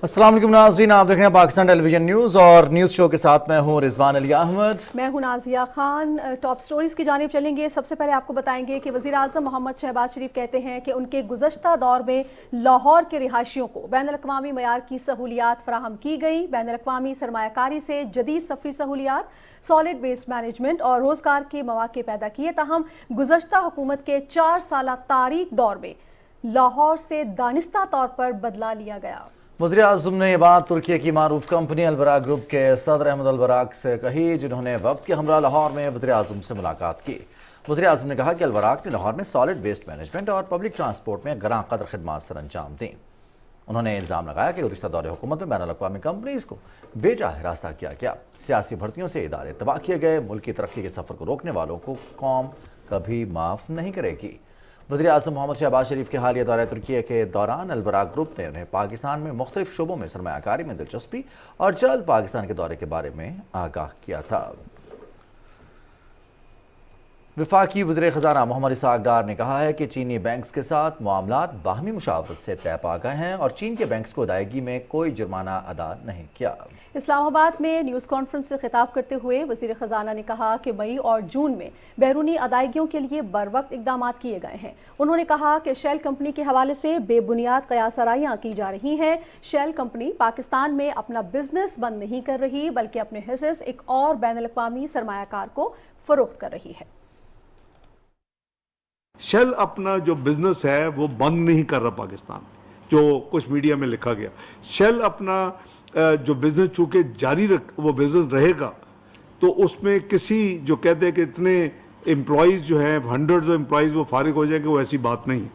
अस्सलाम वालेकुम नाज़रीन, आप देख रहे हैं पाकिस्तान टेलीविजन न्यूज़ और न्यूज़ शो के साथ मैं हूं रिजवान अली अहमद। मैं हूं नाजिया खान। टॉप स्टोरीज की जानिब चलेंगे। सबसे पहले आपको बताएंगे कि वज़ीर आज़म मोहम्मद शहबाज शरीफ कहते हैं कि उनके गुज़श्ता दौर में लाहौर के रिहायशियों को बैनुल-अक़वामी मयार की सहूलियात फराहम की गई। बैनुल-अक़वामी सरमायाकारी से जदीद सफरी सहूलियात, सॉलिड वेस्ट मैनेजमेंट और रोज़गार के मौके पैदा किए। ताहम गुज़श्ता हुकूमत के 4 साल तारीख दौर में लाहौर से दानिस्ता तौर पर बदला लिया गया। वज़ीर आज़म ने ये बात तुर्की की मारूफ कंपनी अलबराक ग्रुप के सदर अहमद अलबराक से कही, जिन्होंने वक्त के हमरा लाहौर में वज़ीर आज़म से मुलाकात की। वज़ीर आज़म ने कहा कि अलबराक ने लाहौर में सॉलिड वेस्ट मैनेजमेंट और पब्लिक ट्रांसपोर्ट में गरां कदर खिदमात सर अंजाम दी। उन्होंने इल्ज़ाम लगाया कि गुज़िश्ता दौर हुकूमत में बैनुल-अक़वामी कंपनीज़ को बेचाह रास्ता किया गया, सियासी भर्तियों से इदारे तबाह किए गए। मुल्क की तरक्की के सफ़र को रोकने वालों को कौम कभी माफ़ नहीं करेगी। वज़ीर आज़म मोहम्मद शहबाज शरीफ के हालिया दौरे तुर्की के दौरान अलबराक ग्रुप ने उन्हें पाकिस्तान में मुख्तलिफ शोबों में सरमायाकारी में दिलचस्पी और जल्द पाकिस्तान के दौरे के बारे में आगाह किया था। वफाकी वज़ीर ख़ज़ाना मोहम्मद इसहाक़ डार ने कहा है कि चीनी बैंक्स के साथ मामलात बाहमी मुशावरत से तय पा गए हैं और चीन के बैंक्स को अदायगी में कोई जुर्माना अदा नहीं किया। इस्लामाबाद में न्यूज़ कॉन्फ्रेंस से खिताब करते हुए वज़ीर ख़ज़ाना ने कहा कि मई और जून में बैरूनी अदायगियों के लिए बरवक्त इक़दामात किए गए हैं। उन्होंने कहा कि शेल कंपनी के हवाले से बेबुनियाद क़यासराइयाँ की जा रही हैं। शेल कंपनी पाकिस्तान में अपना बिजनेस बंद नहीं कर रही, बल्कि अपने हिस्से एक और बैनुल-अक़वामी सरमायाकार को फ़रोख्त कर रही है। शेल अपना जो बिजनेस है वो बंद नहीं कर रहा पाकिस्तान, जो कुछ मीडिया में लिखा गया। शेल अपना जो बिजनेस चूंकि वो बिजनेस रहेगा, तो उसमें किसी जो कहते हैं कि इतने एम्प्लॉयज़ जो हैं, हंड्रेड्स ऑफ एम्प्लॉयज़ वो फारिग हो जाएंगे, वो ऐसी बात नहीं है।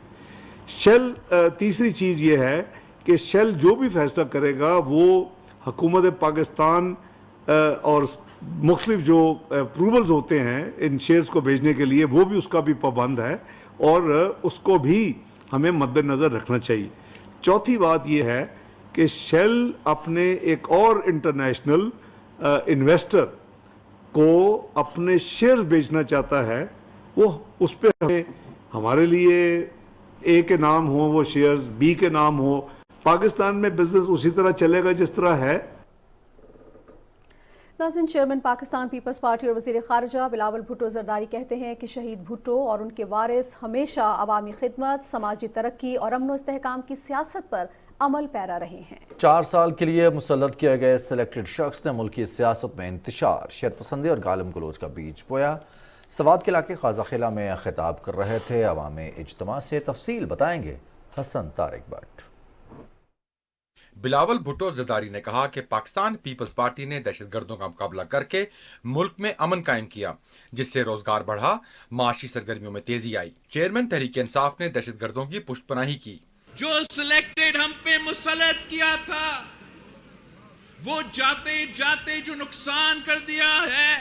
शेल तीसरी चीज़ ये है कि शेल जो भी फैसला करेगा वो हुकूमत पाकिस्तान और मुख्तलिफ जो अप्रूवल्स होते हैं इन शेयर्स को भेजने के लिए, वो भी उसका भी पाबंद है और उसको भी हमें मद्देनज़र रखना चाहिए। चौथी बात यह है कि शेल अपने एक और इंटरनेशनल इन्वेस्टर को अपने शेयर्स बेचना चाहता है। वो उस पर हमें, हमारे लिए ए के नाम हो वो शेयर्स, बी के नाम हो। पाकिस्तान में बिजनेस उसी तरह चलेगा जिस तरह है। नाज़रीन, चेयरमैन पाकिस्तान पीपल्स पार्टी और वज़ीर ख़ारिजा बिलावल भुट्टो ज़रदारी कहते हैं कि शहीद भुट्टो और उनके वारिस हमेशा अवामी खिदमत, समाजी तरक्की और अमन व इस्तेहकाम की सियासत पर अमल पैरा रहे हैं। 4 साल के लिए मुसल्लत किए गए सिलेक्टेड शख्स ने मुल्क की सियासत में इंतशार, शेरपसंदी और गालम गलोच का बीज बोया। सवात के इलाके ख्वाजाखिला में खिताब कर रहे थे अवामी इज्तिमा से। तफसील बताएंगे हसन तारिक भट्ट। बिलावल भुट्टो ज़रदारी ने कहा कि पाकिस्तान पीपल्स पार्टी ने दहशतगर्दों का मुकाबला करके मुल्क में अमन कायम किया, जिससे रोजगार बढ़ा, माशी सरगर्मियों में तेजी आई। चेयरमैन तहरीक इंसाफ ने दहशतगर्दों की पुष्टपनाही की। जो सिलेक्टेड हम पे मुसल्लत किया था, वो जाते जाते जो नुकसान कर दिया है,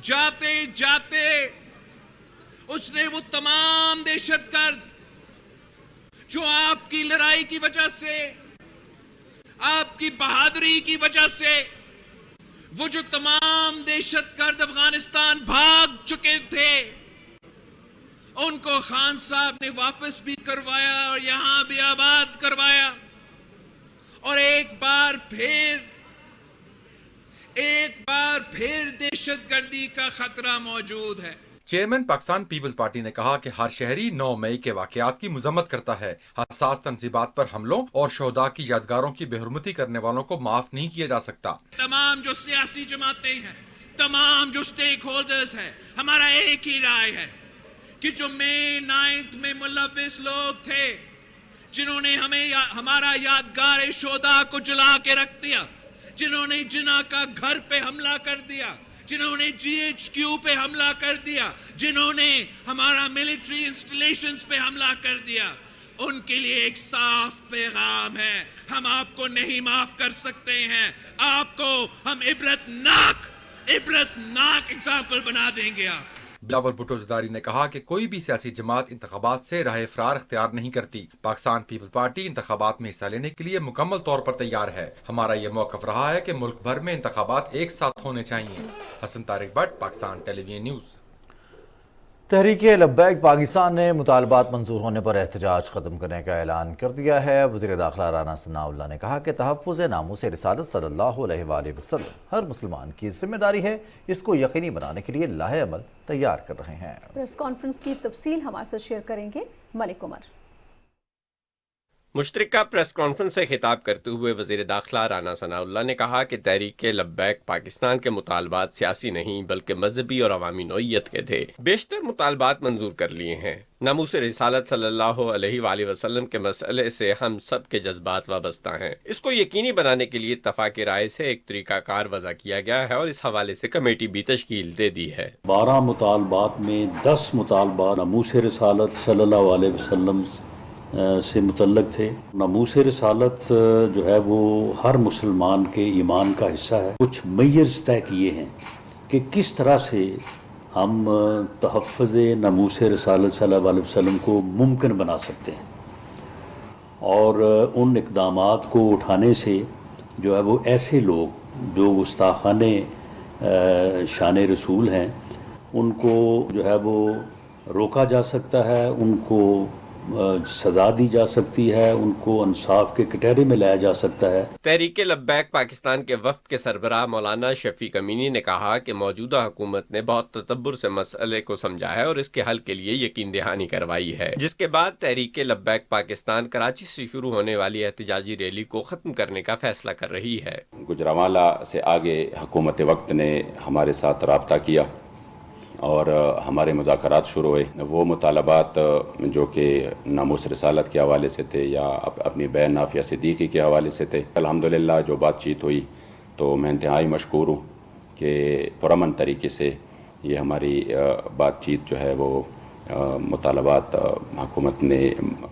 जाते जाते उसने वो तमाम दहशतगर्द जो आपकी लड़ाई की वजह से, आपकी बहादुरी की वजह से, वो जो तमाम दहशतगर्द अफगानिस्तान भाग चुके थे, उनको खान साहब ने वापस भी करवाया और यहां भी आबाद करवाया। और एक बार फिर दहशतगर्दी का खतरा मौजूद है। चेयरमैन पाकिस्तान पीपल्स पार्टी ने कहा कि हर शहरी 9 मई के वाकयात की मजम्मत करता है। हसास तंजीबात पर हमलों और शोहदा की यादगारों की बेहुरमती करने वालों को माफ नहीं किया जा सकता। तमाम जो सियासी जमातें हैं, तमाम जो स्टेक होल्डर्स हैं, हमारा एक ही राय है कि जो मई 9 में मुलव्विस लोग थे, जिन्होंने हमारा यादगार शोहदा को जला के रख दिया, जिन्होंने जिना का घर पे हमला कर दिया, जिन्होंने GHQ पे हमला कर दिया, जिन्होंने हमारा मिलिट्री इंस्टॉलेशंस पे हमला कर दिया, उनके लिए एक साफ पैगाम है, हम आपको नहीं माफ कर सकते हैं। आपको हम इबरतनाक एग्जाम्पल बना देंगे। आप बिलावल भुट्टो ज़रदारी ने कहा कि कोई भी सियासी जमात इंतखाबात से राह फरार इख्तियार नहीं करती। पाकिस्तान पीपल्स पार्टी इंतखाबात में हिस्सा लेने के लिए मुकम्मल तौर पर तैयार है। हमारा ये मौक़िफ़ रहा है कि मुल्क भर में इंतखाबात एक साथ होने चाहिए। Hassan Tariq Bhatt, Pakistan television news. تحریک لبیک پاکستان نے مطالبات منظور ہونے پر احتجاج ختم کرنے کا اعلان کر دیا ہے۔ وزیر داخلہ رانا ثناءاللہ نے کہا کہ تحفظ ناموس رسالت صلی اللہ علیہ وآلہ وسلم ہر مسلمان کی ذمہ داری ہے، اس کو یقینی بنانے کے لیے لاہ عمل تیار کر رہے ہیں۔ پریس کانفرنس کی تفصیل ہمارے ساتھ شیئر کریں گے ملک عمر۔ مشترکہ پریس کانفرنس سے خطاب کرتے ہوئے وزیر داخلہ رانا ثناءاللہ نے کہا کہ تحریک لبیک پاکستان کے مطالبات سیاسی نہیں بلکہ مذہبی اور عوامی نوعیت کے تھے۔ بیشتر مطالبات منظور کر لیے ہیں۔ ناموس رسالت صلی اللہ علیہ وآلہ وسلم کے مسئلے سے ہم سب کے جذبات وابستہ ہیں۔ اس کو یقینی بنانے کے لیے اتفاق رائے سے ایک طریقہ کار وضع کیا گیا ہے اور اس حوالے سے کمیٹی بھی تشکیل دے دی ہے۔ 12 مطالبات میں 10 مطالبات ناموس رسالت صلی اللہ علیہ وسلم سے متعلق تھے۔ ناموس رسالت جو ہے وہ ہر مسلمان کے ایمان کا حصہ ہے۔ کچھ میز طے کیے ہیں کہ کس طرح سے ہم تحفظ ناموس رسالت صلی اللہ علیہ وسلم کو ممکن بنا سکتے ہیں، اور ان اقدامات کو اٹھانے سے جو ہے وہ ایسے لوگ جو گستاخانِ شان رسول ہیں ان کو جو ہے وہ روکا جا سکتا ہے، ان کو سزا دی جا سکتی ہے، ان کو انصاف کے کٹہرے میں لایا جا سکتا ہے۔ تحریک لبیک پاکستان کے وفد کے سربراہ مولانا شفیق امینی نے کہا کہ موجودہ حکومت نے بہت تدبر سے مسئلے کو سمجھا ہے اور اس کے حل کے لیے یقین دہانی کروائی ہے، جس کے بعد تحریک لبیک پاکستان کراچی سے شروع ہونے والی احتجاجی ریلی کو ختم کرنے کا فیصلہ کر رہی ہے۔ گجرانوالہ سے آگے حکومت وقت نے ہمارے ساتھ رابطہ کیا اور ہمارے مذاکرات شروع ہوئے۔ وہ مطالبات جو کہ ناموس رسالت کے حوالے سے تھے یا اپنی بہن نافیہ صدیقی کے حوالے سے تھے، الحمدللہ جو بات چیت ہوئی تو میں انتہائی مشکور ہوں کہ پرامن طریقے سے یہ ہماری بات چیت جو ہے وہ مطالبات حکومت نے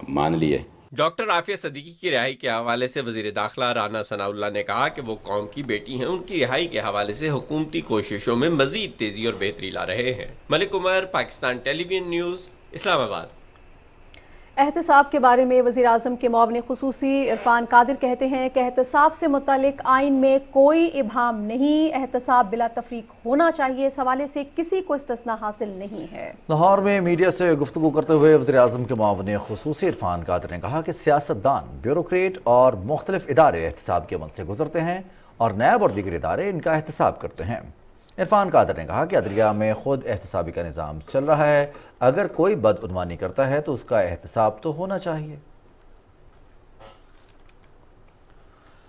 مان لیے۔ ڈاکٹر عافیہ صدیقی کی رہائی کے حوالے سے وزیر داخلہ رانا ثناءاللہ نے کہا کہ وہ قوم کی بیٹی ہیں، ان کی رہائی کے حوالے سے حکومتی کوششوں میں مزید تیزی اور بہتری لا رہے ہیں۔ ملک عمر، پاکستان ٹیلی ویژن نیوز، اسلام آباد۔ احتساب کے بارے میں وزیر اعظم کے معاون خصوصی عرفان قادر کہتے ہیں کہ احتساب سے متعلق آئین میں کوئی ابہام نہیں، احتساب بلا تفریق ہونا چاہیے، اس حوالے سے کسی کو استثناء حاصل نہیں ہے۔ لاہور میں میڈیا سے گفتگو کرتے ہوئے وزیر اعظم کے معاون خصوصی عرفان قادر نے کہا کہ سیاستدان، بیوروکریٹ اور مختلف ادارے احتساب کے عمل سے گزرتے ہیں اور نیب اور دیگر ادارے ان کا احتساب کرتے ہیں۔ عرفان قادر نے کہا کہ عدلیہ میں خود احتسابی کا نظام چل رہا ہے، اگر کوئی بدعنوانی کرتا ہے تو اس کا احتساب تو ہونا چاہیے۔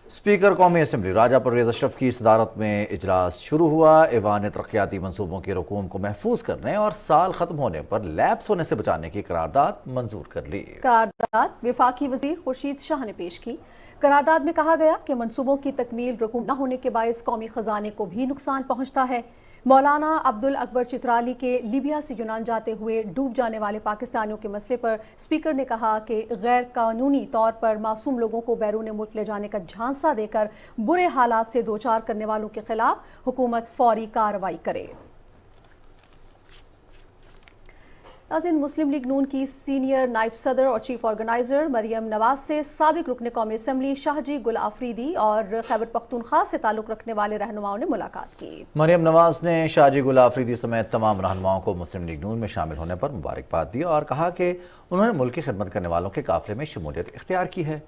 اسپیکر قومی اسمبلی راجہ پرویز اشرف کی صدارت میں اجلاس شروع ہوا۔ ایوان نے ترقیاتی منصوبوں کے رقوم کو محفوظ کرنے اور سال ختم ہونے پر لیپس ہونے سے بچانے کی قرارداد منظور کر لی۔ قرارداد وفاقی وزیر خورشید شاہ نے پیش کی۔ قرارداد میں کہا گیا کہ منصوبوں کی تکمیل رقوم نہ ہونے کے باعث قومی خزانے کو بھی نقصان پہنچتا ہے۔ مولانا عبد الاکبر چترالی کے لیبیا سے یونان جاتے ہوئے ڈوب جانے والے پاکستانیوں کے مسئلے پر اسپیکر نے کہا کہ غیر قانونی طور پر معصوم لوگوں کو بیرون ملک لے جانے کا جھانسا دے کر برے حالات سے دوچار کرنے والوں کے خلاف حکومت فوری کارروائی کرے۔ ناظرین، مسلم لیگ نون کی سینئر نائب صدر اور چیف آرگنائزر مریم نواز سے سابق رکن قومی اسمبلی شاہ جی گل آفریدی اور خیبر پختونخوا سے تعلق رکھنے والے رہنماؤں نے ملاقات کی۔ مریم نواز نے شاہ جی گل آفریدی سمیت تمام رہنماؤں کو مسلم لیگ نون میں شامل ہونے پر مبارکباد دی اور کہا کہ انہوں نے ملک کی خدمت کرنے والوں کے قافلے میں شمولیت اختیار کی ہے۔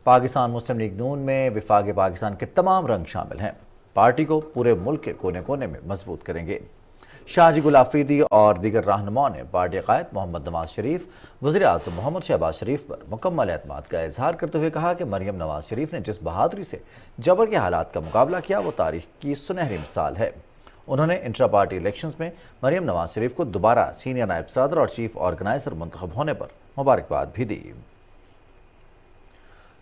پاکستان مسلم لیگ نون میں وفاق پاکستان کے تمام رنگ شامل ہیں، پارٹی کو پورے ملک کے کونے کونے میں مضبوط کریں گے۔ شاہ جی گل آفریدی اور دیگر رہنماؤں نے پارٹی قائد محمد نواز شریف، وزیر اعظم محمد شہباز شریف پر مکمل اعتماد کا اظہار کرتے ہوئے کہا کہ مریم نواز شریف نے جس بہادری سے جبر کے حالات کا مقابلہ کیا وہ تاریخ کی سنہری مثال ہے۔ انہوں نے انٹرا پارٹی الیکشنز میں مریم نواز شریف کو دوبارہ سینئر نائب صدر اور چیف آرگنائزر منتخب ہونے پر مبارکباد بھی دی۔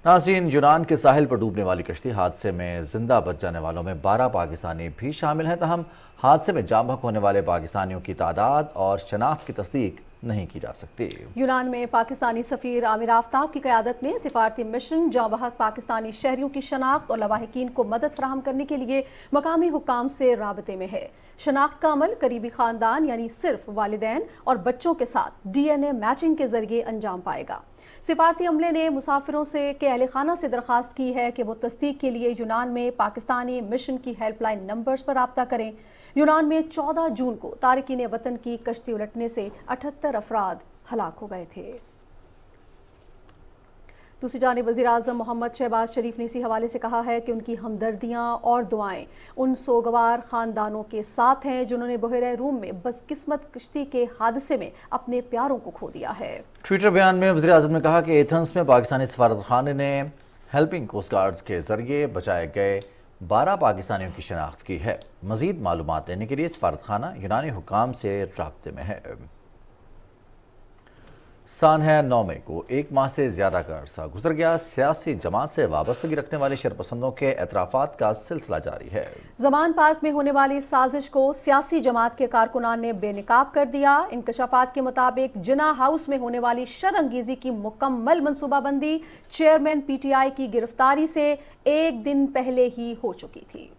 ناظرین، یونان کے ساحل پر ڈوبنے والی کشتی حادثے میں زندہ بچ جانے والوں میں 12 پاکستانی بھی شامل ہیں، تاہم حادثے میں جاں بحق ہونے والے پاکستانیوں کی تعداد اور شناخت کی تصدیق نہیں کی جا سکتی۔ یونان میں پاکستانی سفیر عامر آفتاب کی قیادت میں سفارتی مشن جاں بحق پاکستانی شہریوں کی شناخت اور لواحقین کو مدد فراہم کرنے کے لیے مقامی حکام سے رابطے میں ہے۔ شناخت کا عمل قریبی خاندان یعنی صرف والدین اور بچوں کے ساتھ ڈی این اے میچنگ کے ذریعے انجام پائے گا۔ सिफारती अमले ने मुसाफिरों से के अहल खाना से दरख्वास्त की है कि वो तस्दीक के लिए यूनान में पाकिस्तानी मिशन की हेल्पलाइन नंबर्स पर राब्ता करें। यूनान में 14 जून को तारिकीन वतन की कश्ती उलटने से 78 अफराद हलाक हो गए थे। दूसरी जानिब वज़ीर-ए-आज़म मोहम्मद शहबाज शरीफ ने इसी हवाले से कहा है कि उनकी हमदर्दियां और दुआएं उन सोगवार ख़ानदानों के साथ हैं जिन्होंने बहरे रूम में बदकिस्मत कश्ती के हादसे में अपने प्यारों को खो दिया है। ट्विटर बयान में वज़ीर-ए-आज़म ने कहा कि एथेंस में पाकिस्तानी सफारतखाने ने हेल्पिंग कोस्ट गार्ड्स के जरिए बचाए गए 12 पाकिस्तानियों की शनाख्त की है। मज़ीद मालूमात लेने के लिए सफारतखाना यूनानी हुकाम से राब्ते में है। सानह 9 मई को एक माह से ज़्यादा का अरसा गुजर गया। सियासी जमात से वाबस्तगी रखने वाले शरपसंदों के एतराफ़ात का सिलसिला जारी है। ज़मान पार्क में होने वाली साजिश को सियासी जमात के कारकुनान ने बेनकाब कर दिया। इंकशाफात के मुताबिक जिना हाउस में होने वाली शरअंगेज़ी की मुकम्मल मनसूबाबंदी चेयरमैन PTI की गिरफ्तारी से एक दिन पहले ही हो चुकी थी।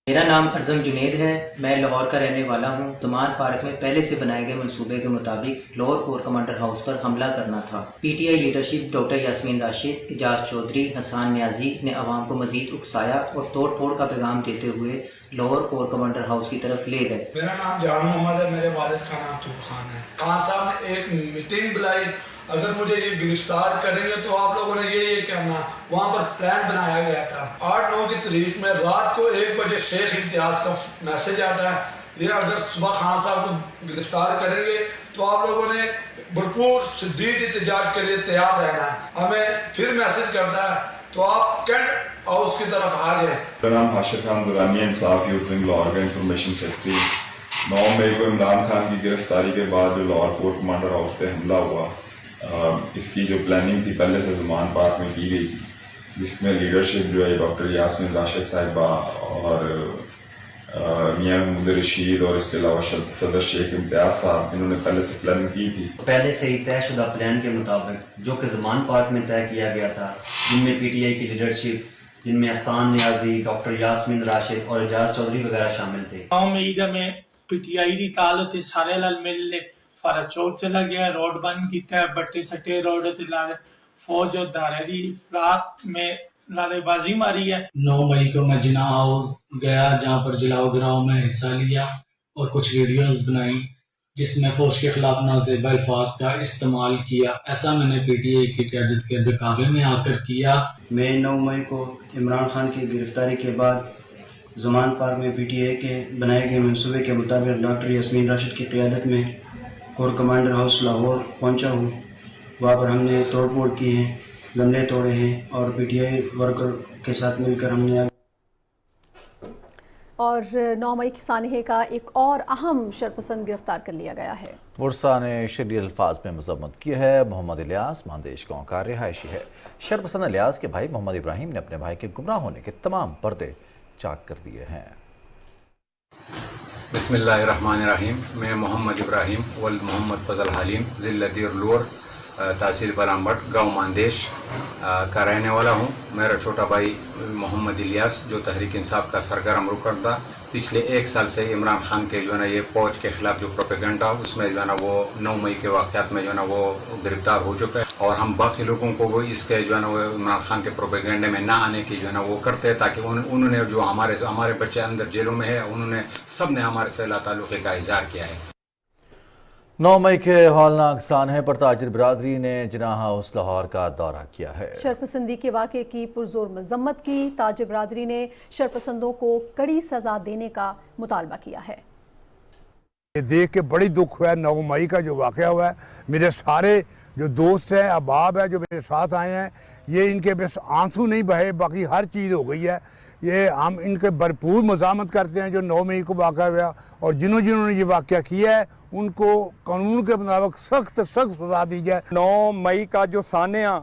मेरा नाम अर्जम जुनेद है। मैं लाहौर का रहने वाला हूँ। ज़मान पार्क में पहले से बनाए गए मंसूबे के मुताबिक लाहौर कोर कमांडर हाउस पर हमला करना था। PTI leadership doctor Yasmin Rashid, Ejaz Chaudhry, Hassan Niazi ने अवाम को मजीद उकसाया और तोड़ फोड़ का पैगाम देते हुए लाहौर कोर कमांडर हाउस की तरफ ले गए। मेरा नाम जान मोहम्मद है। मेरे वालिद का नाम तूब खान है। खान साहब ने एक मीटिंग बुलाई, अगर मुझे ये गिरफ्तार करेंगे तो आप लोगों ने ये कहना। वहाँ पर प्लान बनाया गया था। 8-9 की तारीख में रात को 1 बजे शेख इम्तियाज का मैसेज आता है, ये अगर सुबह खान साहब को गिरफ्तार करेंगे तो आप लोगों ने भरपूर शदीद एहतजाज के लिए तैयार रहना है। हमें फिर मैसेज करता है तो आप कैंट हाउस की तरफ आ गए। मेरा नाम हाशिर खान दुरानी, इंसाफ यूथ विंग लाहौर का इंफॉर्मेशन सेक्रेटरी। 9 मई को इमरान खान की गिरफ्तारी के बाद जो लाहौर कोर कमांडर हाउस पे हमला हुआ, इसकी जो प्लानिंग थी पहले से ज़मान पार्क में की गई थी, जिसमें लीडरशिप जो है डॉक्टर यास्मीन राशिद साहिबा और मियां महमूद रशीद और इसके अलावा सदर शेख इम्तियाज साहब, इन्होंने पहले से प्लानिंग की थी। पहले से ही तयशुदा प्लान के मुताबिक जो कि ज़मान पार्क में तय किया गया था, जिनमें PTI की लीडरशिप, जिनमें हसान न्याजी, डॉक्टर यास्मीन राशिद और एजाज चौधरी वगैरह शामिल थे। में PTI की तालत सारे लाल मिल फरज चौक चला गया, रोड बंद किया, बट्टे सट्टे रोड फौज और दारेरी रात में नारेबाजी मारी है। 9 मई को मैं जिना हाउस गया, जहाँ पर जलाओ गिराओ में हिस्सा लिया और कुछ वीडियोस बनाई जिसमें फौज के खिलाफ नाज़ेबा अल्फाज का इस्तेमाल किया। ऐसा मैंने PTI की क़यादत के बहकावे में आकर किया। मैं 9 मई को इमरान खान की गिरफ्तारी के बाद ज़मान पार्क में PTI के बनाए गए मंसूबे के मुताबिक डॉक्टर यास्मीन राशिद की क़यादत में कोर कमांडर हाउस लाहौर पहुंचा हूँ। वहाँ पर हमने तोड़ फोड़ की है, गमले तोड़े हैं और PTI वर्कर के साथ मिलकर हमने। और 9 मई की सानहे का एक और अहम शरपसंद गिरफ्तार कर लिया गया है। बुरसा ने शदीद अल्फाज में मजम्मत की है। मोहम्मद इलियास मानदेश गाँव का रिहायशी है। शरपसंद इलियास के भाई मोहम्मद इब्राहिम ने अपने भाई के गुमराह होने के तमाम पर्दे चाक कर दिए हैं। बिस्मिल्लाहिर्रहमानिर्रहीम। मैं मोहम्मद इब्राहिम वल्द मोहम्मद फजल हालिम ज़िला दीरलोर तहसील पलामबट गाँव मानदेश का रहने वाला हूँ। मेरा छोटा भाई मोहम्मद इलियास जो तहरीक इंसाफ का सरगर्म रुकन था, पिछले 1 साल से इमरान खान के जो है ना ये फौज के खिलाफ जो प्रोपेगेंडा, उसमें जो है ना वो 9 मई के वाक़यात में जो है ना वो गिरफ्तार हो चुका है। और हम बाकी लोगों को वो इसके जो है ना वो इमरान खान के प्रोपेगेंडे में ना आने की जो है ना वो करते हैं, ताकि उन्होंने जो हमारे बच्चे अंदर जेलों में है, उन्होंने सब ने हमारे से ताल्लुक़ का इज़हार किया है। 9 मई के हौलनाक सानहे पर ताजिर बिरादरी ने जिना हाउस लाहौर का दौरा किया है। शरपसंदी के वाक़े की पुरजोर मजम्मत की। ताजिर बिरादरी ने शरपसंदों को कड़ी सजा देने का मुतालबा किया है। ये देख के बड़ी दुख हुआ है 9 मई का जो वाक़या हुआ है। मेरे सारे जो दोस्त हैं, अहबाब है जो मेरे साथ आए हैं, ये इनके बस आंसू नहीं बहे, बाकी हर चीज़ हो गई है। ये हम इनके भरपूर मज़ामत करते हैं जो 9 मई को वाक़या हुआ, और जिन्होंने ये वाक़या किया है उनको कानून के मुताबिक सख्त सज़ा दी जाए। 9 मई का जो सानिया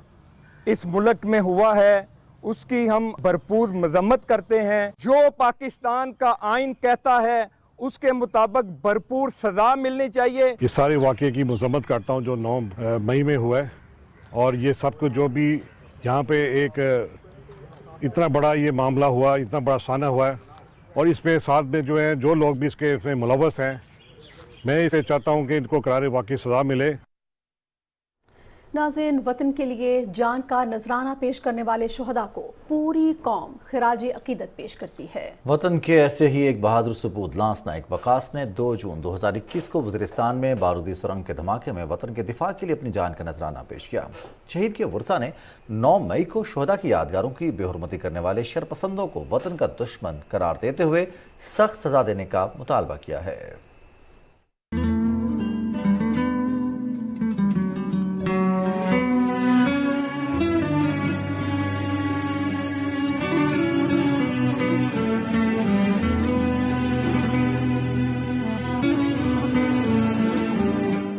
इस मुल्क में हुआ है उसकी हम भरपूर मज़म्मत करते हैं। जो पाकिस्तान का आइन कहता है उसके मुताबिक भरपूर सज़ा मिलनी चाहिए। ये सारे वाक़े की मज़म्मत करता हूँ जो 9 मई में हुआ है, और ये सब कुछ जो भी यहाँ पे एक इतना बड़ा ये मामला हुआ, इतना बड़ा साना हुआ है, और इसमें साथ में जो है जो लोग भी इसमें मुलव्वस हैं, मैं इसे चाहता हूँ कि इनको करारे वाक़ई सज़ा मिले। नाज़रीन, वतन के लिए जान का नजराना पेश करने वाले शुहदा को पूरी कौम खिराज अकीदत पेश करती है। वतन के ऐसे ही एक बहादुर सपूत लांस नाइक वकास ने 2 जून 2021 को वज़ीरिस्तान में बारूदी सुरंग के धमाके में वतन के दिफा के लिए अपनी जान का नजराना पेश किया। शहीद के वर्सा ने 9 मई को शुहदा की यादगारों की बेहुरमती करने वाले शरपसंदों को वतन का दुश्मन करार देते हुए सख्त सजा देने का मुतालबा किया है।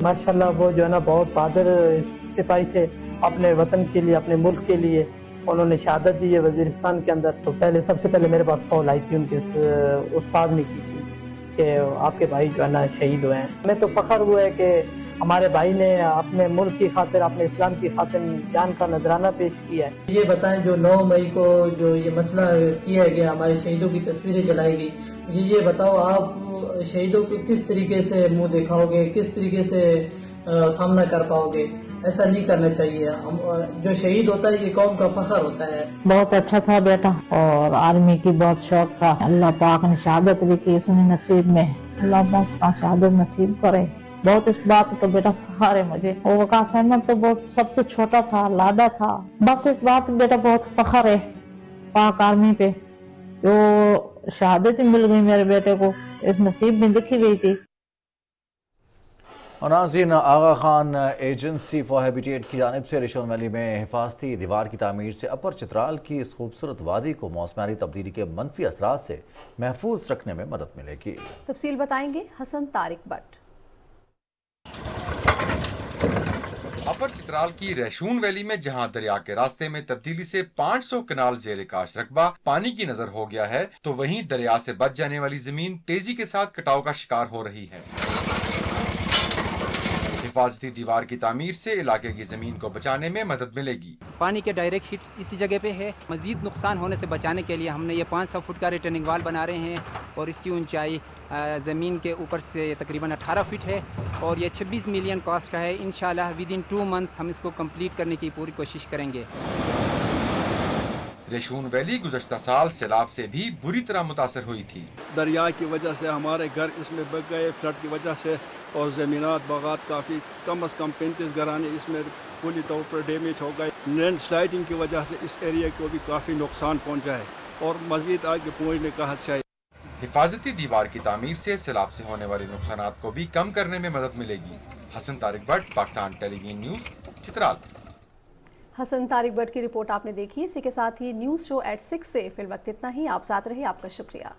माशाल्लाह वो जो है ना बहुत बहादुर सिपाही थे, अपने वतन के लिए, अपने मुल्क के लिए उन्होंने शहादत दी है वज़ीरिस्तान के अंदर। तो सबसे पहले मेरे पास कॉल आई थी, उनके उस्ताद ने की थी कि आपके भाई जो है ना शहीद हुए हैं। हमें तो फख्र हुआ है कि हमारे भाई ने अपने मुल्क की खातिर, अपने इस्लाम की खातिर जान का नजराना पेश किया है। ये बताएं, जो 9 मई को जो ये मसला किया गया, हमारे शहीदों की तस्वीरें जलाई गई, ये बताओ आप शहीदों को किस तरीके से मुंह दिखाओगे, किस तरीके से सामना कर पाओगे? ऐसा नहीं करना चाहिए। जो शहीद होता है ये कौम का फख्र होता है। बहुत अच्छा था बेटा, और आर्मी की बहुत शौक था। अल्लाह पाक ने शहादत भी की उसने नसीब में, अल्लाह पाक शहादत नसीब करे। बहुत इस बात तो बेटा फख्र है मुझे। और वकास अहमद तो बहुत सबसे छोटा था, लादा था। बस इस बात बेटा बहुत फख्र है पाक आर्मी पे, जो शहादत मिल गई मेरे बेटे को, इस नसीब में लिखी गई थी। और नाज़रीन, आगा खान एजेंसी फॉर हैबिटेट की जानिब से रिशोन वैली में हिफाजती दीवार की तामीर से अपर चित्राल की इस खूबसूरत वादी को मौसमारी तब्दीली के मनफी असरात से महफूज रखने में मदद मिलेगी। तफसील बताएंगे हसन तारिक भट्ट। अपर चित्राल की रैशून वैली में जहां दरिया के रास्ते में तब्दीली से 500 कनाल जेर काश रकबा पानी की नजर हो गया है, तो वहीं दरिया से बच जाने वाली जमीन तेजी के साथ कटाव का शिकार हो रही है। हिफाजती दीवार की तामीर से इलाके की जमीन को बचाने में मदद मिलेगी। पानी के डायरेक्ट हिट इसी जगह पे है। मजीद नुकसान होने से बचाने के लिए हमने ये 500 फुट का रिटर्निंग वाल बना रहे हैं, और इसकी ऊंचाई ज़मीन के ऊपर से तकरीबन 18 फीट है, और ये 26 मिलियन कॉस्ट का है। इंशाल्लाह विद इन 2 मंथ हम इसको कंप्लीट करने की पूरी कोशिश करेंगे। रेशून वैली गुज़श्ता साल सैलाब से भी बुरी तरह मुतासर हुई थी। दरिया की वजह से हमारे घर इसमें बह गए, फ्लड की वजह से, और ज़मीनात बागात काफ़ी कम अज़ कम 35 घराने इसमें फुली तौर पर डैमेज हो गए। लैंड स्लाइडिंग की वजह से इस एरिया को भी काफ़ी नुकसान पहुँचा है, और मज़ीद आगे पहुँचने का खदशा है। हिफाजती दीवार की तामीर से सैलाब से होने वाले नुकसानात को भी कम करने में मदद मिलेगी। Hasan Tariq Bhatt, Pakistan television news, Chitral. हसन तारिक भट्ट की रिपोर्ट आपने देखी। इसी के साथ ही न्यूज़ शो एट 6 से फिल वक्त इतना ही। आप साथ रहे, आपका शुक्रिया।